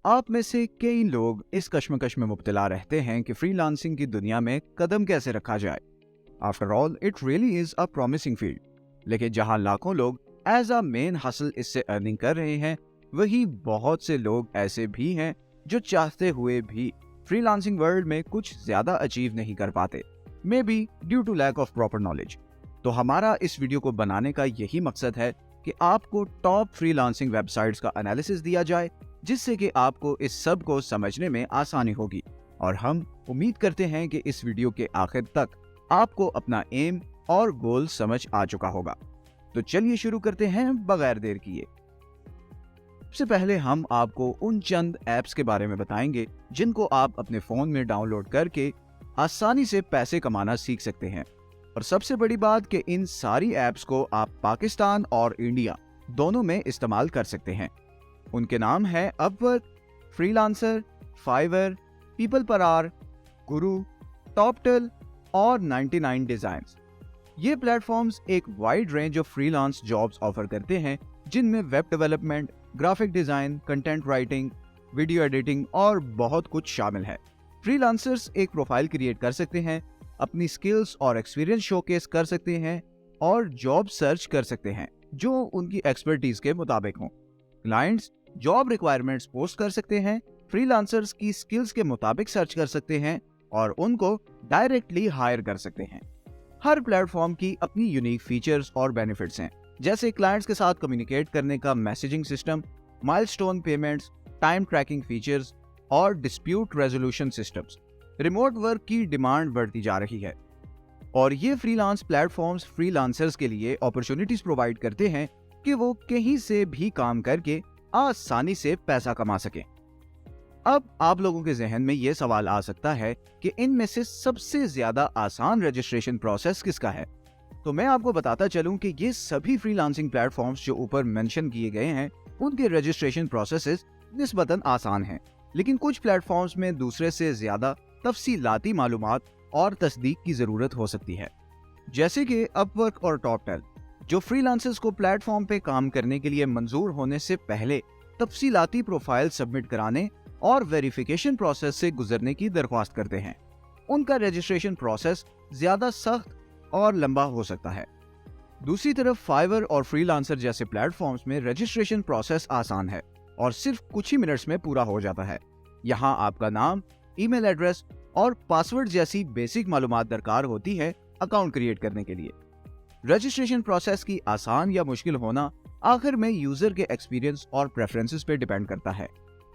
आप में से कई लोग इस कश्मकश में मुब्तला रहते हैं कि फ्रीलांसिंग की दुनिया में कदम कैसे रखा जाए। After all it really is a promising field, लेकिन जहां लाखों लोग एज अ मेन हसल इससे अर्निंग कर रहे हैं, वही बहुत से लोग ऐसे भी हैं जो चाहते हुए भी फ्रीलांसिंग वर्ल्ड में कुछ ज्यादा अचीव नहीं कर पाते, maybe due to lack of proper knowledge. तो हमारा इस वीडियो को बनाने का यही मकसद है कि आपको टॉप फ्रीलांसिंग वेबसाइट्स का एनालिसिस दिया जाए, जिससे कि आपको इस सब को समझने में आसानी होगी। और हम उम्मीद करते हैं कि इस वीडियो के आखिर तक आपको अपना एम और गोल समझ आ चुका होगा। तो चलिए शुरू करते हैं बगैर देर किए। सबसे पहले हम आपको उन चंद ऐप्स के बारे में बताएंगे जिनको आप अपने फोन में डाउनलोड करके आसानी से पैसे कमाना सीख सकते हैं। और सबसे बड़ी बात कि इन सारी ऐप्स को आप पाकिस्तान और इंडिया दोनों में इस्तेमाल कर सकते हैं। उनके नाम है Upwork, Freelancer, Fiverr, PeoplePerHour, Guru, Toptal और 99 डिजाइन्स। ये प्लेटफॉर्म्स एक wide range of freelance jobs offer करते हैं, जिनमें web development, graphic design, content writing, video editing और बहुत कुछ शामिल है। फ्रीलांसर्स एक प्रोफाइल क्रिएट कर सकते हैं, अपनी स्किल्स और एक्सपीरियंस शोकेस कर सकते हैं और जॉब सर्च कर सकते हैं जो उनकी एक्सपर्टीज के मुताबिक हों। क्लाइंट्स जॉब रिक्वायरमेंट्स पोस्ट कर सकते हैं, फ्रीलांसर्स की स्किल्स के मुताबिक सर्च कर सकते हैं और उनको डायरेक्टली हायर कर सकते हैं। हर प्लेटफॉर्म की अपनी यूनिक फीचर्स और बेनिफिट्स हैं, जैसे क्लाइंट्स के साथ कम्युनिकेट करने का messaging system, milestone payments, time tracking features और dispute resolution systems. Remote work की डिमांड बढ़ती जा रही है और ये फ्रीलांस प्लेटफॉर्म्स फ्रीलांसर्स के लिए अपॉर्चुनिटीज प्रोवाइड करते हैं कि वो कहीं से भी काम करके आसानी से पैसा कमा सकें। अब आप लोगों के जहन में ये सवाल आ सकता है कि इनमें से सबसे ज्यादा आसान रजिस्ट्रेशन प्रोसेस किसका है। तो मैं आपको बताता चलूं कि ये सभी फ्रीलांसिंग प्लेटफॉर्म्स जो ऊपर मेंशन किए गए हैं, उनके रजिस्ट्रेशन प्रोसेसेस निस्बतन आसान हैं, लेकिन कुछ प्लेटफॉर्म्स में दूसरे से ज्यादा तफसीलाती मालूमात और तस्दीक की जरूरत हो सकती है। जैसे कि अपवर्क और टॉपटल, जो फ्रीलांसर्स को प्लेटफॉर्म पे काम करने के लिए मंजूर होने से पहले तफसीलाती प्रोफाइल सबमिट कराने और वेरिफिकेशन प्रोसेस से गुजरने की दरख्वास्त करते हैं। उनका रजिस्ट्रेशन प्रोसेस ज्यादा सख्त और लंबा हो सकता है। दूसरी तरफ फाइवर और फ्रीलांसर जैसे प्लेटफॉर्म्स में रजिस्ट्रेशन प्रोसेस आसान है और सिर्फ कुछ ही मिनट्स में पूरा हो जाता है। यहाँ आपका नाम, ईमेल एड्रेस और पासवर्ड जैसी बेसिक मालूमात दरकार होती है अकाउंट क्रिएट करने के लिए। रजिस्ट्रेशन प्रोसेस की आसान या मुश्किल होना आखिर में यूजर के एक्सपीरियंस और प्रेफरेंसेस पे डिपेंड करता है।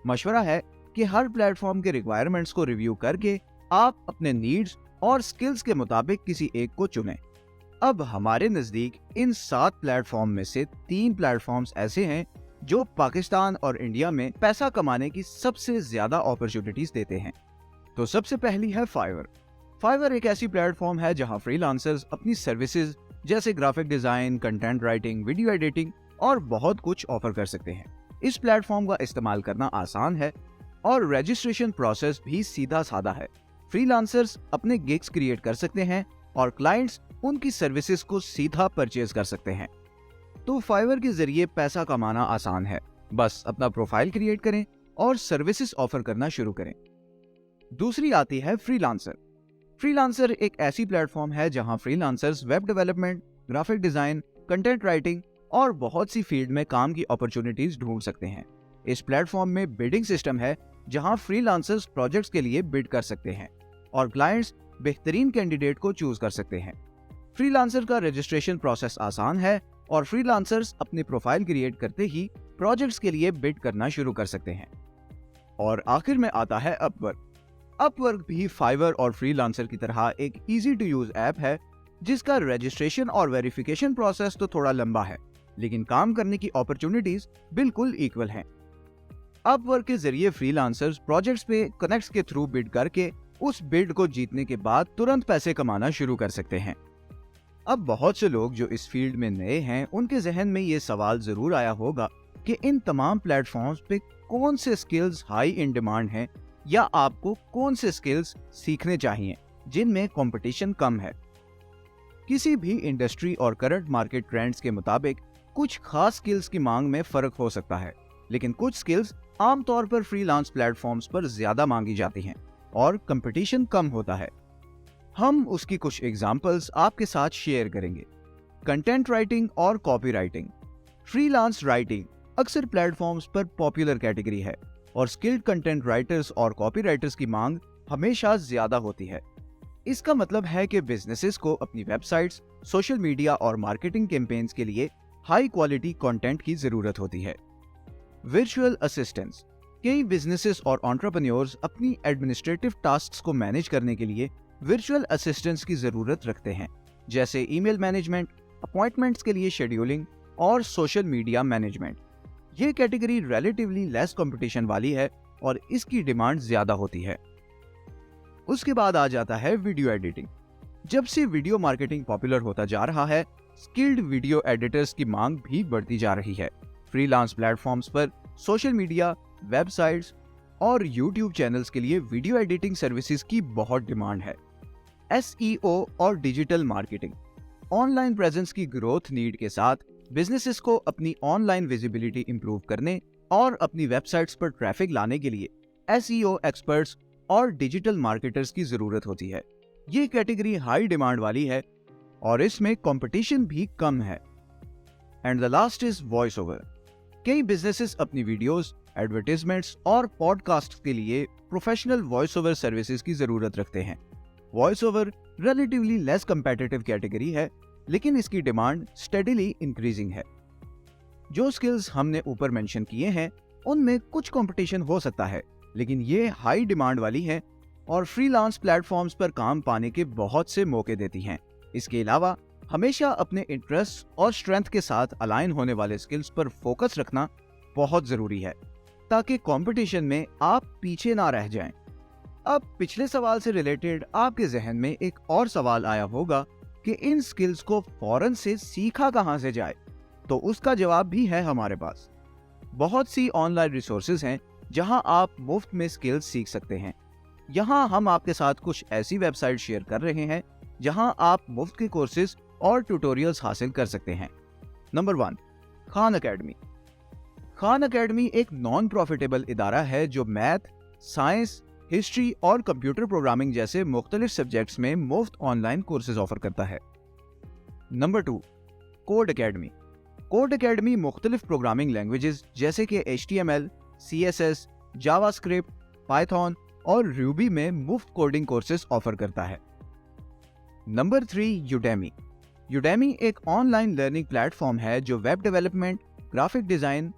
मशवरा है कि हर प्लेटफॉर्म के रिक्वायरमेंट्स को रिव्यू करके आप अपने नीड्स और स्किल्स के मुताबिक किसी एक को चुनें। अब हमारे नजदीक इन 7 प्लेटफॉर्म में से 3 प्लेटफॉर्म्स ऐसे हैं जो पाकिस्तान और इंडिया में पैसा कमाने की सबसे ज्यादा अपॉर्चुनिटीज देते हैं। तो सबसे पहली है फाइवर। फाइवर एक ऐसी प्लेटफॉर्म है जहां फ्रीलांसर्स अपनी सर्विसेज जैसे graphic design, content writing, video editing और बहुत कुछ ऑफर कर सकते हैं। इस प्लेटफॉर्म का इस्तेमाल करना आसान है और रजिस्ट्रेशन प्रोसेस भी सीधा साधा है। फ्रीलांसर्स अपने गिग्स क्रिएट कर सकते हैं और क्लाइंट्स उनकी सर्विसेज को सीधा परचेज कर सकते हैं। तो फाइवर के जरिए पैसा कमाना आसान है, बस अपना प्रोफाइल क्रिएट करें और सर्विसेज ऑफर करना शुरू करें। दूसरी आती है फ्रीलांसर। फ्रीलांसर एक ऐसी प्लेटफॉर्म है जहां freelancers web development, graphic design, content writing और बहुत सी फील्ड में काम की अपॉर्चुनिटीज ढूंढ सकते हैं। इस प्लेटफॉर्म में बिडिंग सिस्टम है जहां फ्रीलांसर्स प्रोजेक्ट्स के लिए बिड कर सकते हैं और क्लाइंट्स बेहतरीन कैंडिडेट को चूज कर सकते हैं। फ्रीलांसर का रजिस्ट्रेशन प्रोसेस आसान है और फ्रीलांसर्स अपनी प्रोफाइल क्रिएट करते ही प्रोजेक्ट्स के लिए बिड करना शुरू कर सकते हैं। और आखिर में आता है अपवर्क। अपवर्क भी फाइवर और फ्रीलांसर की तरह एक इजी टू यूज ऐप है, जिसका रजिस्ट्रेशन और वेरिफिकेशन प्रोसेस तो थोड़ा लंबा है, लेकिन काम करने की अपॉर्चुनिटीज बिल्कुल इक्वल हैं। अपवर्क के जरिए फ्रीलांसर्स प्रोजेक्ट्स पे कनेक्ट्स के थ्रू बिड करके उस बिड को जीतने के बाद तुरंत पैसे कमाना शुरू कर सकते हैं। अब बहुत से लोग जो इस फील्ड में नए हैं, उनके जहन में ये सवाल जरूर आया होगा कि इन तमाम प्लेटफॉर्म्स पे कौन से स्किल्स हाई इन डिमांड हैं या आपको कौन से स्किल्स सीखने चाहिए जिनमें कंपटीशन कम है। किसी भी इंडस्ट्री और करंट मार्केट ट्रेंड्स के मुताबिक कुछ खास स्किल्स की मांग में फर्क हो सकता है, लेकिन कुछ स्किल्स आमतौर पर फ्रीलांस प्लेटफॉर्म्स पर ज्यादा मांगी जाती हैं और कंपटीशन कम होता है। हम उसकी कुछ एग्जांपल्स आपके साथ शेयर करेंगे। कंटेंट राइटिंग और कॉपी राइटिंग। फ्रीलांस राइटिंग अक्सर प्लेटफॉर्म्स पर पॉपुलर कैटेगरी है और स्किल्ड कंटेंट राइटर्स और कॉपी राइटर्स की मांग हमेशा ज्यादा होती है। इसका मतलब है कि बिजनेसेस को अपनी वेबसाइट्स, सोशल मीडिया और मार्केटिंग कैंपेन्स के लिए हाई क्वालिटी कंटेंट की जरूरत होती है। Virtual assistants. कई बिजनेसेस और एंटरप्रेन्योर्स अपनी एडमिनिस्ट्रेटिव टास्क्स को मैनेज करने के लिए वर्चुअल असिस्टेंट्स की जरूरत रखते हैं, जैसे ईमेल मैनेजमेंट, अपॉइंटमेंट्स के लिए शेड्यूलिंग और सोशल मीडिया मैनेजमेंट। ये कैटेगरी रिलेटिवली लेस कंपटीशन वाली है और इसकी डिमांड ज्यादा होती है। उसके बाद आ जाता है वीडियो एडिटिंग। जब से वीडियो मार्केटिंग पॉपुलर होता जा रहा है, स्किल्ड वीडियो एडिटर्स की मांग भी बढ़ती जा रही है। फ्रीलांस प्लेटफॉर्म्स पर सोशल मीडिया, वेबसाइट्स और यूट्यूब चैनल्स के लिए वीडियो एडिटिंग सर्विसेज की बहुत डिमांड है। SEO और डिजिटल मार्केटिंग। ऑनलाइन प्रेजेंस की ग्रोथ नीड के साथ बिजनेसेस को अपनी ऑनलाइन विजिबिलिटी इंप्रूव करने और अपनी वेबसाइट्स पर ट्रैफिक लाने के लिए SEO एक्सपर्ट्स और डिजिटल मार्केटर्स की जरूरत होती है। ये कैटेगरी हाई डिमांड वाली है और इसमें कंपटीशन भी कम है। And the last is voice over. कई बिजनेसेस अपनी वीडियोस, एडवर्टाइजमेंट्स और पॉडकास्ट के लिए प्रोफेशनल वॉइस ओवर सर्विसेज की जरूरत रखते हैं। Voice over relatively less competitive category है, लेकिन इसकी डिमांड स्टेडीली इंक्रीजिंग है। जो स्किल्स हमने ऊपर मेंशन किए हैं उनमें कुछ कंपटीशन हो सकता है, लेकिन ये हाई डिमांड वाली है और फ्रीलांस प्लेटफॉर्म्स पर काम पाने के बहुत से मौके देती हैं। इसके अलावा हमेशा अपने इंटरेस्ट और स्ट्रेंथ के साथ अलाइन होने वाले स्किल्स पर फोकस रखना बहुत जरूरी है, ताकि कंपटीशन में आप पीछे ना रह जाएं। अब पिछले सवाल से रिलेटेड आपके जहन में एक और सवाल आया होगा कि इन स्किल्स को फौरन से सीखा कहां से जाए, तो उसका जवाब भी है हमारे पास। बहुत सी ऑनलाइन रिसोर्सेज हैं जहां आप मुफ्त में स्किल्स सीख सकते हैं। यहां हम आपके साथ कुछ ऐसी वेबसाइट शेयर कर रहे हैं जहां आप मुफ्त के कोर्सेज और ट्यूटोरियल्स हासिल कर सकते हैं। Number 1, Khan academy. Khan academy एक नॉन प्रॉफिटेबल इदारा है जो मैथ, साइंस, हिस्ट्री और कंप्यूटर प्रोग्रामिंग जैसे मुख्तलिफ सब्जेक्ट्स में मुफ्त ऑनलाइन कोर्सेज ऑफर करता है। Number 2, code academy. Code academy मुख्तलिफ प्रोग्रामिंग लैंग्वेजेस जैसे कि HTML, CSS, जावास्क्रिप्ट, पाइथन और रूबी में मुफ्त कोडिंग कोर्सेज ऑफर करता है। Number 3, Udemy. यूडेमी एक ऑनलाइन लर्निंग प्लेटफॉर्म है जो web development, graphic design,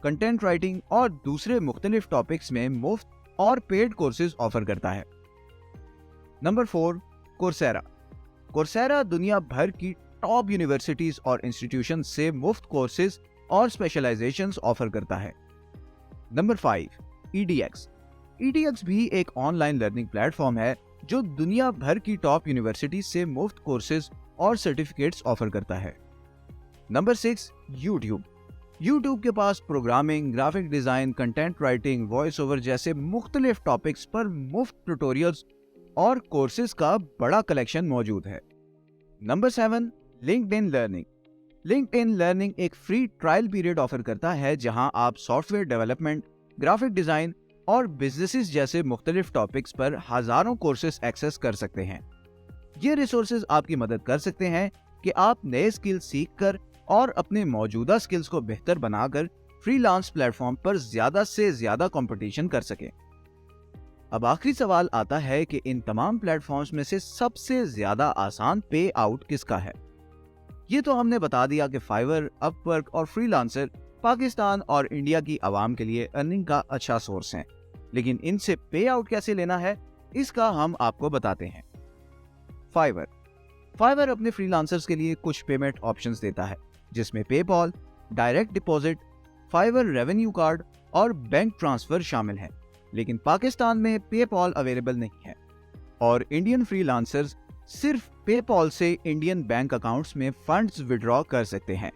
content writing और दूसरे मुख्तलिफ टॉपिक्स में मुफ्त और पेड कोर्सेज ऑफर करता है। Number 4, Coursera. कोर्सेरा दुनिया भर की टॉप यूनिवर्सिटीज और इंस्टीट्यूशन से मुफ्त कोर्सेज और स्पेशलाइजेशंस ऑफर करता है। Number 5, EDX। EDX भी एक ऑनलाइन लर्निंग प्लेटफॉर्म है जो दुनिया भर की टॉप यूनिवर्सिटीज से मुफ्त कोर्सेज और सर्टिफिकेट्स ऑफर करता है। Number 6, YouTube. यूट्यूब के पास programming, graphic design, content writing, voice over जैसे मुख्तलिफ टॉपिक्स पर मुफ्त ट्यूटोरियल्स और कोर्सेज का बड़ा कलेक्शन मौजूद है। Number 7, LinkedIn learning. LinkedIn learning एक फ्री ट्रायल पीरियड ऑफर करता है जहां आप सॉफ्टवेयर डेवलपमेंट, ग्राफिक डिजाइन और बिजनेसेस जैसे मुख्तलिफ टॉपिक्स पर हजारों कोर्सेज एक्सेस कर सकते हैं। ये रिसोर्सेज आपकी मदद कर सकते हैं कि आप नए स्किल्स सीखकर और अपने मौजूदा स्किल्स को बेहतर बनाकर फ्रीलांस प्लेटफॉर्म पर ज्यादा से ज्यादा कंपटीशन कर सकें। अब आखिरी सवाल आता है कि इन तमाम प्लेटफॉर्म्स में से सबसे ज्यादा आसान पे आउट किसका है। ये तो हमने बता दिया कि फाइवर, अपवर्क और फ्रीलांसर पाकिस्तान और इंडिया की आवाम के लिए अर्निंग का अच्छा सोर्स है, लेकिन इनसे पे आउट कैसे लेना है इसका हम आपको बताते हैं। फाइवर अपने फ्रीलांसर्स के लिए कुछ पेमेंट ऑप्शंस देता है, जिसमें PayPal, direct deposit, Fiverr revenue card और बैंक ट्रांसफर शामिल हैं, लेकिन पाकिस्तान में पेपॉल अवेलेबल नहीं है और इंडियन फ्रीलांसर्स सिर्फ पेपॉल से इंडियन बैंक अकाउंट्स में फंड्स विड्रॉ कर सकते हैं।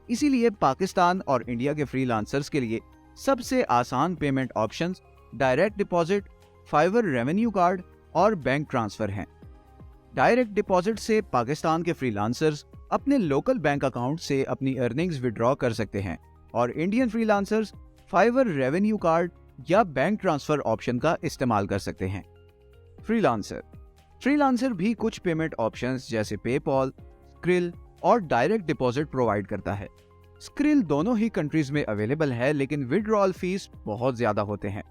इसीलिए पाकिस्तान और इंडिया के फ्रीलांसर्स के लिए सबसे आसान payment options direct deposit, Fiverr revenue card और बैंक ट्रांसफर हैं। डायरेक्ट डिपॉजिट से पाकिस्तान के फ्रीलांसर्स अपने लोकल बैंक अकाउंट से अपनी अर्निंग्स विड्रॉ कर सकते हैं और Indian freelancers Fiverr revenue card या बैंक ट्रांसफर ऑप्शन का इस्तेमाल कर सकते हैं। फ्रीलांसर भी कुछ पेमेंट ऑप्शंस जैसे पेपॉल, स्क्रिल और डायरेक्ट डिपॉजिट प्रोवाइड करता है। स्क्रिल दोनों ही कंट्रीज में अवेलेबल है, लेकिन विड्रॉल फीस बहुत ज्यादा होते हैं।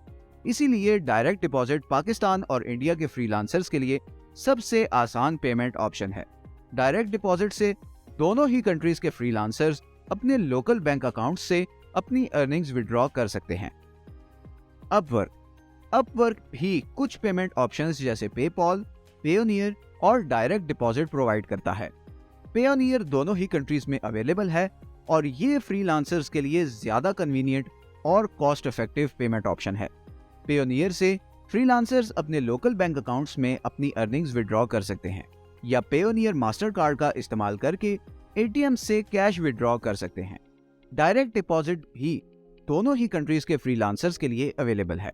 इसीलिए डायरेक्ट डिपॉजिट पाकिस्तान और इंडिया के फ्रीलांसर्स के लिए सबसे आसान पेमेंट ऑप्शन है। डायरेक्ट डिपॉजिट से दोनों ही कंट्रीज के फ्रीलांसर्स अपने लोकल बैंक अकाउंट से अपनी अर्निंग्स विड्रॉ कर सकते हैं। अपवर्क भी कुछ पेमेंट ऑप्शंस जैसे पेपॉल, पेयोनियर और डायरेक्ट डिपॉजिट प्रोवाइड करता है। पेयोनियर दोनों ही कंट्रीज में अवेलेबल है और ये फ्रीलांसर्स के लिए ज्यादा कन्वीनियंट और कॉस्ट इफेक्टिव पेमेंट ऑप्शन है। पेयोनियर से फ्रीलांसर्स अपने लोकल बैंक अकाउंट्स में अपनी अर्निंग्स विड्रॉ कर सकते हैं या पेयोनियर मास्टर कार्ड का इस्तेमाल करके एटीएम से कैश विड्रॉ कर सकते हैं। डायरेक्ट डिपॉजिट भी दोनों ही कंट्रीज के फ्रीलांसर्स के लिए अवेलेबल है।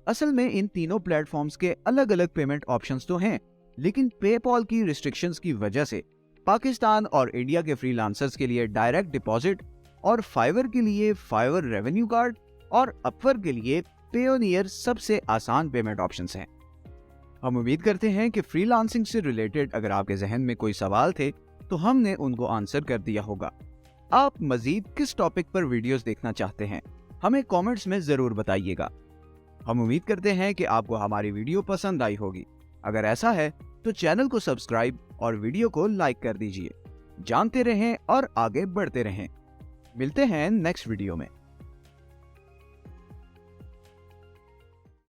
असल में इन तीनों प्लेटफॉर्म्स के अलग अलग पेमेंट ऑप्शंस तो हैं, लेकिन पेपॉल की रिस्ट्रिक्शंस की वजह से पाकिस्तान और इंडिया के फ्रीलांसर्स के लिए डायरेक्ट डिपॉजिट और फाइवर के लिए फाइवर रेवेन्यू कार्ड और अपवर्क के लिए पेयोनियर सबसे आसान पेमेंट ऑप्शंस हैं। हम उम्मीद करते हैं कि फ्रीलांसिंग से रिलेटेड अगर आपके जहन में कोई सवाल थे तो हमने उनको आंसर कर दिया होगा। आप मजीद किस टॉपिक पर वीडियोस देखना चाहते हैं, हमें कमेंट्स में जरूर बताइएगा। हम उम्मीद करते हैं कि आपको हमारी वीडियो पसंद आई होगी। अगर ऐसा है तो चैनल को सब्सक्राइब और वीडियो को लाइक कर दीजिए। जानते रहें और आगे बढ़ते रहें। मिलते हैं नेक्स्ट वीडियो में।